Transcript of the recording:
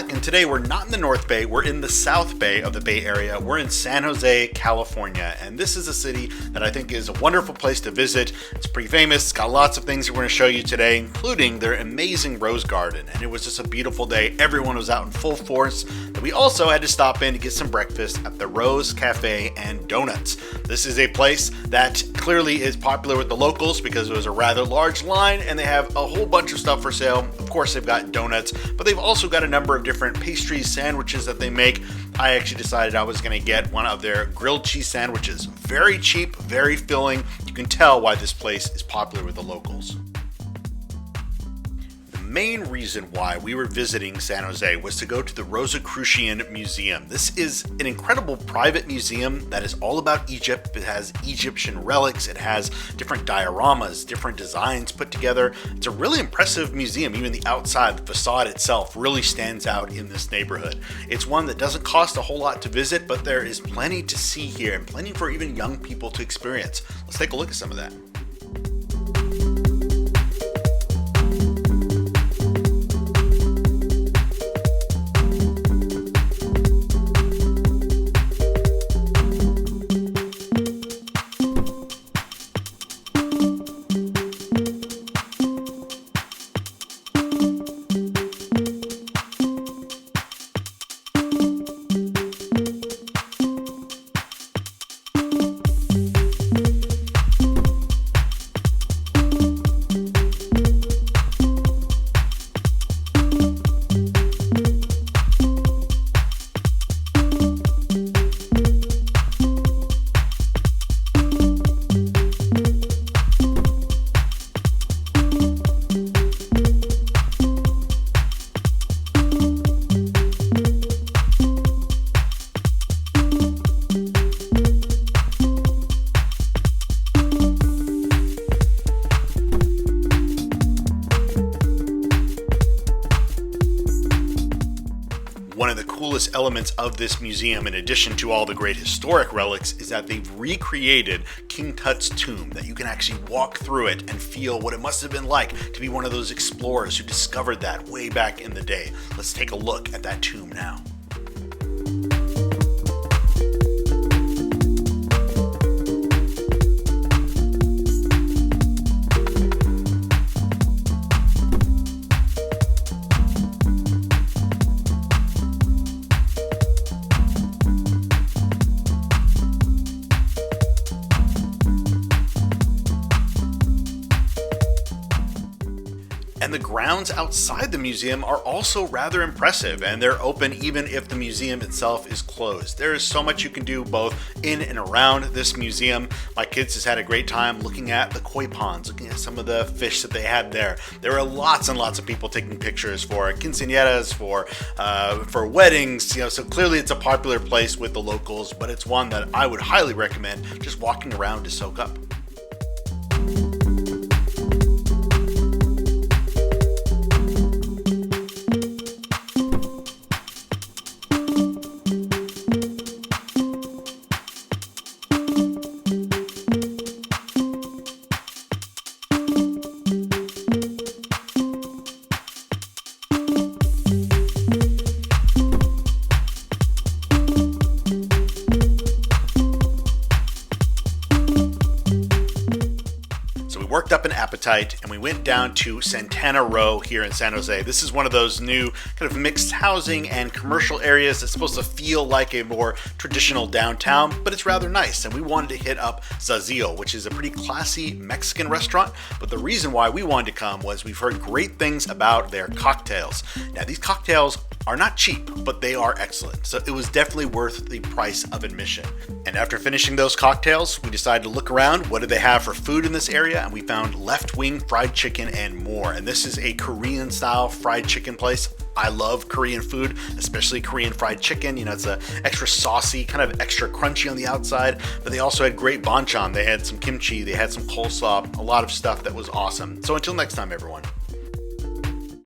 back, and today we're not in the North Bay, we're in the South Bay of the Bay Area. We're in San Jose, California, and this is a city that I think is a wonderful place to visit. It's pretty famous, it's got lots of things that we're going to show you today, including their amazing rose garden, and it was just a beautiful day. Everyone was out in full force, and we also had to stop in to get some breakfast at the Rose Cafe and Donuts. This is a place that clearly is popular with the locals because it was a rather large line, and they have a whole bunch of stuff for sale. Of course, they've got donuts, but they've also got a number of different pastries, sandwiches that they make. I actually decided I was going to get one of their grilled cheese sandwiches. Very cheap, very filling. You can tell why this place is popular with the locals. The main reason why we were visiting San Jose was to go to the Rosicrucian Museum. This is an incredible private museum that is all about Egypt. It has Egyptian relics, it has different dioramas, different designs put together. It's a really impressive museum. Even the outside, the facade itself really stands out in this neighborhood. It's one that doesn't cost a whole lot to visit, but there is plenty to see here and plenty for even young people to experience. Let's take a look at some of that. One of the coolest elements of this museum, in addition to all the great historic relics, is that they've recreated King Tut's tomb, that you can actually walk through it and feel what it must have been like to be one of those explorers who discovered that way back in the day. Let's take a look at that tomb now. And the grounds outside the museum are also rather impressive, and they're open even if the museum itself is closed. There is so much you can do both in and around this museum. My kids has had a great time looking at the koi ponds, looking at some of the fish that they had there. There are lots and lots of people taking pictures for quinceañeras, for weddings, so clearly it's a popular place with the locals, but it's one that I would highly recommend just walking around to soak up. Worked up an appetite, and we went down to Santana Row here in San Jose. This is one of those new kind of mixed housing and commercial areas that's supposed to feel like a more traditional downtown, but it's rather nice. And we wanted to hit up Zazio, which is a pretty classy Mexican restaurant. But the reason why we wanted to come was we've heard great things about their cocktails. Now, these cocktails are not cheap, but they are excellent. So it was definitely worth the price of admission. And after finishing those cocktails, we decided to look around. What do they have for food in this area? And we found Left Wing Fried Chicken and more. And this is a Korean style fried chicken place. I love Korean food, especially Korean fried chicken. It's a extra saucy, kind of extra crunchy on the outside, but they also had great banchan. They had some kimchi, they had some coleslaw, a lot of stuff that was awesome. So until next time, everyone.